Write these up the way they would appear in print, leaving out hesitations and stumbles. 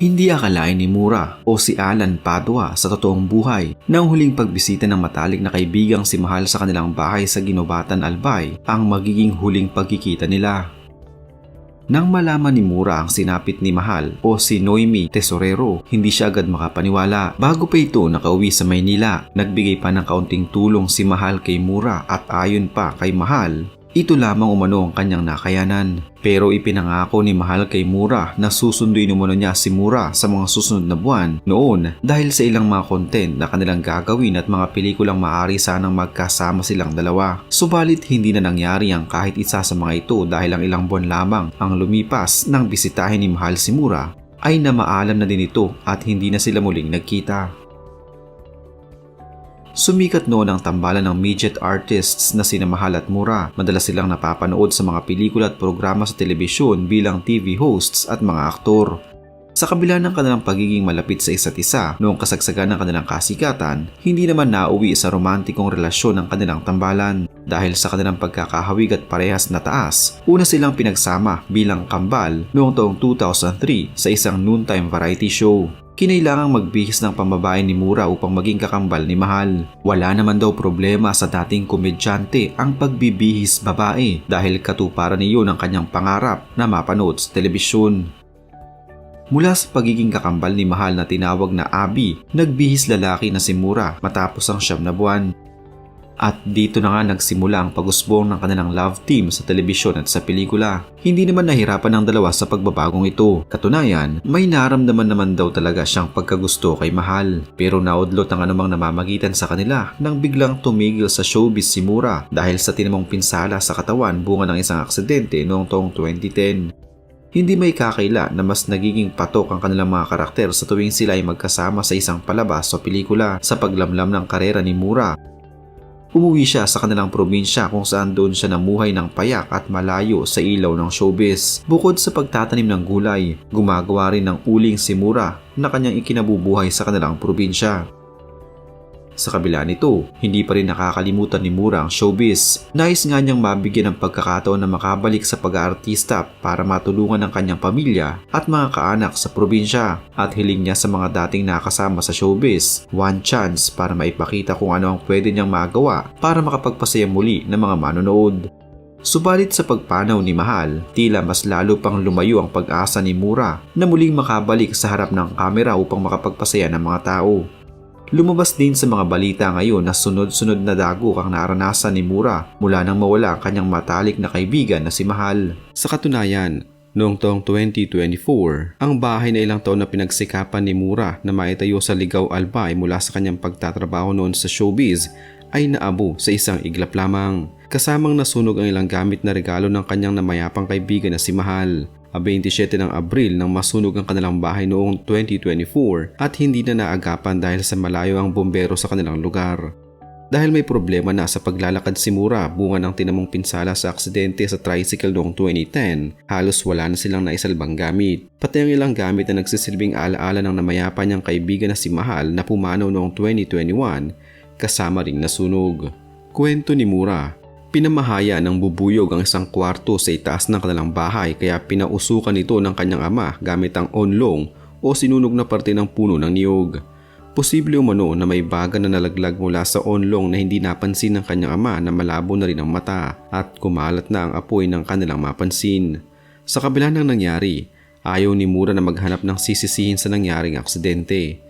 Hindi akalain ni Mura o si Alan Padua sa totoong buhay na ang huling pagbisita ng matalik na kaibigang si Mahal sa kanilang bahay sa Ginobatan, Albay ang magiging huling pagkikita nila. Nang malaman ni Mura ang sinapit ni Mahal o si Noemi Tesorero, hindi siya agad makapaniwala. Bago pa ito nakauwi sa Maynila, nagbigay pa ng kaunting tulong si Mahal kay Mura at ayon pa kay Mahal, ito lamang umano ang kanyang nakayanan. Pero ipinangako ni Mahal kay Mura na susunduin umano niya si Mura sa mga susunod na buwan noon dahil sa ilang mga content na kanilang gagawin at mga pelikulang maaari sanang magkasama silang dalawa. Subalit hindi na nangyari ang kahit isa sa mga ito dahil ang ilang buwan lamang ang lumipas nang bisitahin ni Mahal si Mura ay namaalam na din ito at hindi na sila muling nagkita. Sumikat noon ang tambalan ng midget artists na sina Mahal at Mura. Madalas silang napapanood sa mga pelikula at programa sa telebisyon bilang TV hosts at mga aktor. Sa kabila ng kanilang pagiging malapit sa isa't isa noong kasagsagan ng kanilang kasikatan, hindi naman nauwi sa romantikong relasyon ng kanilang tambalan. Dahil sa kanilang pagkakahawig at parehas na taas, una silang pinagsama bilang kambal noong taong 2003 sa isang noontime variety show. Kinailangang magbihis ng pambabae ni Mura upang maging kakambal ni Mahal. Wala naman daw problema sa dating komedyante ang pagbibihis babae dahil katuparan niyon ang kanyang pangarap na mapanood sa telebisyon. Mula sa pagiging kakambal ni Mahal na tinawag na Abby, nagbihis lalaki na si Mura matapos ang 9 na buwan. At dito na nga nagsimula ang pag-usbong ng kanilang love team sa telebisyon at sa pelikula. Hindi naman nahirapan ang dalawa sa pagbabagong ito. Katunayan, may naramdaman naman daw talaga siyang pagkagusto kay Mahal. Pero naudlot ang anumang namamagitan sa kanila nang biglang tumigil sa showbiz si Mura dahil sa tinamong pinsala sa katawan bunga ng isang aksidente noong taong 2010. Hindi may kakaila na mas nagiging patok ang kanilang mga karakter sa tuwing sila ay magkasama sa isang palabas o pelikula. Sa paglamlam ng karera ni Mura, umuwi siya sa kanilang probinsya kung saan doon siya namuhay ng payak at malayo sa ilaw ng showbiz. Bukod sa pagtatanim ng gulay, gumagawa rin ng uling si Mura na kanyang ikinabubuhay sa kanilang probinsya. Sa kabila nito, hindi pa rin nakakalimutan ni Mura ang showbiz. Nais nga niyang mabigyan ng pagkakataon na makabalik sa pag-aartista para matulungan ang kanyang pamilya at mga kaanak sa probinsya. At hiling niya sa mga dating nakasama sa showbiz, one chance para maipakita kung ano ang pwede niyang magawa para makapagpasaya muli ng mga manonood. Subalit sa pagpanaw ni Mahal, tila mas lalo pang lumayo ang pag-asa ni Mura na muling makabalik sa harap ng kamera upang makapagpasaya ng mga tao. Lumabas din sa mga balita ngayon na sunod-sunod na dagok ang naranasan ni Mura mula nang mawala ang kanyang matalik na kaibigan na si Mahal. Sa katunayan, noong taong 2024, ang bahay na ilang taon na pinagsikapan ni Mura na maitayo sa Ligao, Albay mula sa kanyang pagtatrabaho noon sa showbiz ay naabo sa isang iglap lamang. Kasamang nasunog ang ilang gamit na regalo ng kanyang namayapang kaibigan na si Mahal. 27 ng Abril nang masunog ang kanilang bahay noong 2024 at hindi na naagapan dahil sa malayo ang bombero sa kanilang lugar. Dahil may problema na sa paglalakad si Mura bunga ng tinamong pinsala sa aksidente sa tricycle noong 2010, halos wala na silang naisalbang gamit. Pati ang ilang gamit na nagsisilbing alaala ng namayapa niyang kaibigan na si Mahal na pumanaw noong 2021 kasama ring nasunog. Kwento ni Mura, pinamahaya ng bubuyog ang isang kwarto sa itaas ng kanilang bahay kaya pinausukan ito ng kanyang ama gamit ang onlong o sinunog na parte ng puno ng niyog. Posible umano na may baga na nalaglag mula sa onlong na hindi napansin ng kanyang ama na malabo na rin ang mata at kumalat na ang apoy ng kanilang mapansin. Sa kabila ng nangyari, ayaw ni Mura na maghanap ng sisisihin sa nangyaring aksidente.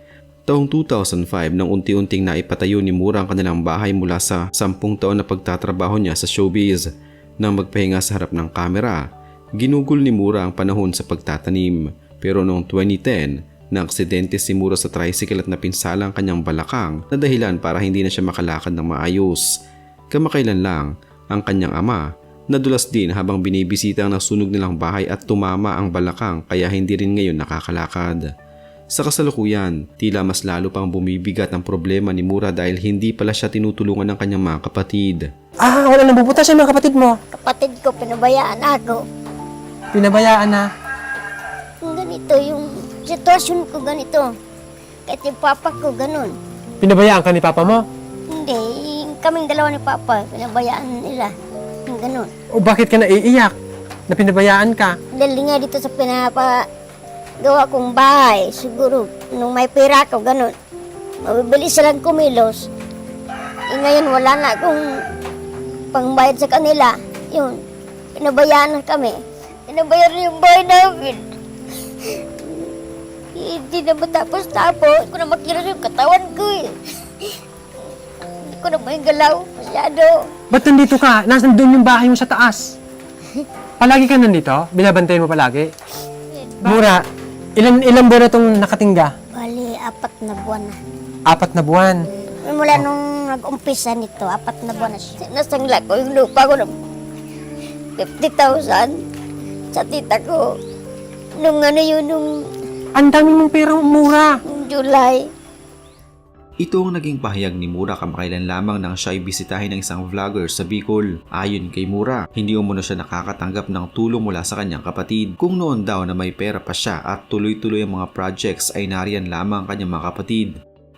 Taong 2005 nang unti-unting naipatayo ni Mura ang kanilang bahay mula sa 10 taon na pagtatrabaho niya sa showbiz. Nang magpahinga sa harap ng kamera, ginugol ni Mura ang panahon sa pagtatanim. Pero noong 2010, naaksidente si Mura sa tricycle at napinsala ang kanyang balakang na dahilan para hindi na siya makalakad ng maayos. Kamakailan lang, ang kanyang ama nadulas din habang binibisita ang nasunog nilang bahay at tumama ang balakang kaya hindi rin ngayon nakakalakad. Sa kasalukuyan, tila mas lalo pang bumibigat ang problema ni Mura dahil hindi pala siya tinutulungan ng kanyang mga kapatid. Wala nang pupunta sa mga kapatid mo. Kapatid ko, pinabayaan ako. Pinabayaan na. Ganito yung sitwasyon ko ganito. Kahit yung papa ko ganun. Pinabayaan ka ni papa mo? Hindi, kaming dalawa ni papa, pinabayaan nila. Yung ganun. O bakit ka naiiyak? Na pinabayaan ka? Dahil nga dito sa gawa kong bahay. Siguro, nung may pera ko, ganun. Mabibili silang kumilos. Ngayon, wala na akong pangbayad sa kanila. Yun, pinabayaan na kami. Pinabayaan na yung bahay namin. Hindi na matapos-tapos. Hindi ko na makilos yung katawan ko eh. Hindi ko na maingalaw masyado. Ba't nandito ka? Nasaan doon yung bahay mo sa taas? Palagi ka nandito? Binabantayan mo palagi? Mura, ilan buwan na itong nakatingga? Bali, 4 na buwan na. 4 na buwan. Mula nung nag-umpisa nito, 4 na buwan na siya. Nasangla ko yung lupa ko ng 50,000 sa tita ko. Nung Ang dami mong pera, Mura. nung July. Ito ang naging pahayag ni Mura kamakailan lamang nang siya ay bisitahin ng isang vlogger sa Bicol. Ayon kay Mura, hindi umano siya nakakatanggap ng tulong mula sa kanyang kapatid. Kung noon daw na may pera pa siya at tuloy-tuloy ang mga projects ay nariyan lamang ang kanyang mga kapatid.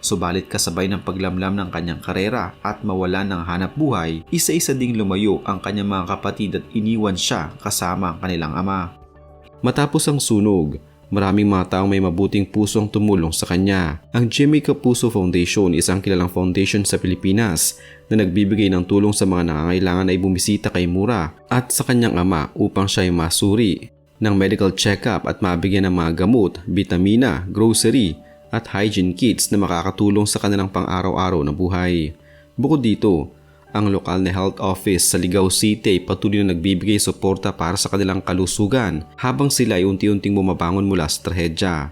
Subalit kasabay ng paglamlam ng kanyang karera at mawalan ng hanap buhay, isa-isa ding lumayo ang kanyang mga kapatid at iniwan siya kasama ang kanilang ama. Matapos ang sunog, maraming mga taong may mabuting puso ang tumulong sa kanya. Ang Jimmy Kapuso Foundation, isang kilalang foundation sa Pilipinas na nagbibigay ng tulong sa mga nangangailangan ay bumisita kay Mura at sa kanyang ama upang siya ay masuri ng medical check-up at mabigyan ng mga gamot, bitamina, grocery at hygiene kits na makakatulong sa kanilang pang-araw-araw na buhay. Bukod dito, ang lokal na health office sa Ligao City ay patuloy na nagbibigay suporta para sa kanilang kalusugan habang sila ay unti-unting bumabangon mula sa trahedya.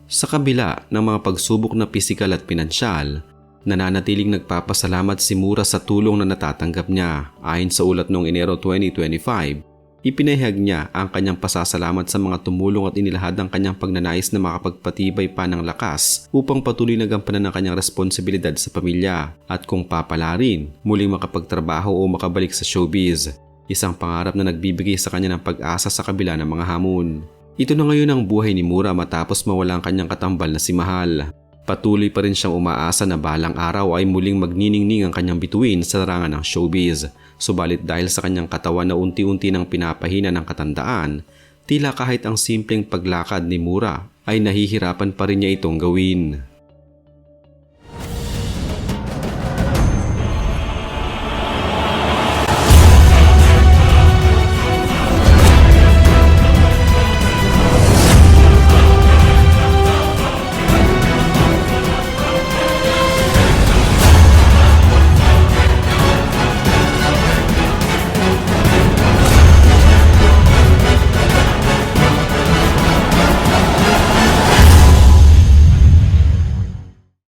Sa kabila ng mga pagsubok na pisikal at pinansyal, nananatiling nagpapasalamat si Mura sa tulong na natatanggap niya. Ayon sa ulat noong Enero 2025, ipinahayag niya ang kanyang pasasalamat sa mga tumulong at inilahad ang kanyang pagnanais na makapagpatibay pa ng lakas upang patuloy na gampanan ang kanyang responsibilidad sa pamilya at kung papalarin, muling makapagtrabaho o makabalik sa showbiz. Isang pangarap na nagbibigay sa kanya ng pag-asa sa kabila ng mga hamon. Ito na ngayon ang buhay ni Mura matapos mawala ang kanyang katambal na si Mahal. Patuloy pa rin siyang umaasa na balang araw ay muling magniningning ang kanyang bituin sa larangan ng showbiz. Subalit dahil sa kanyang katawan na unti-unti nang pinapahina ng katandaan, tila kahit ang simpleng paglakad ni Mura ay nahihirapan pa rin niya itong gawin.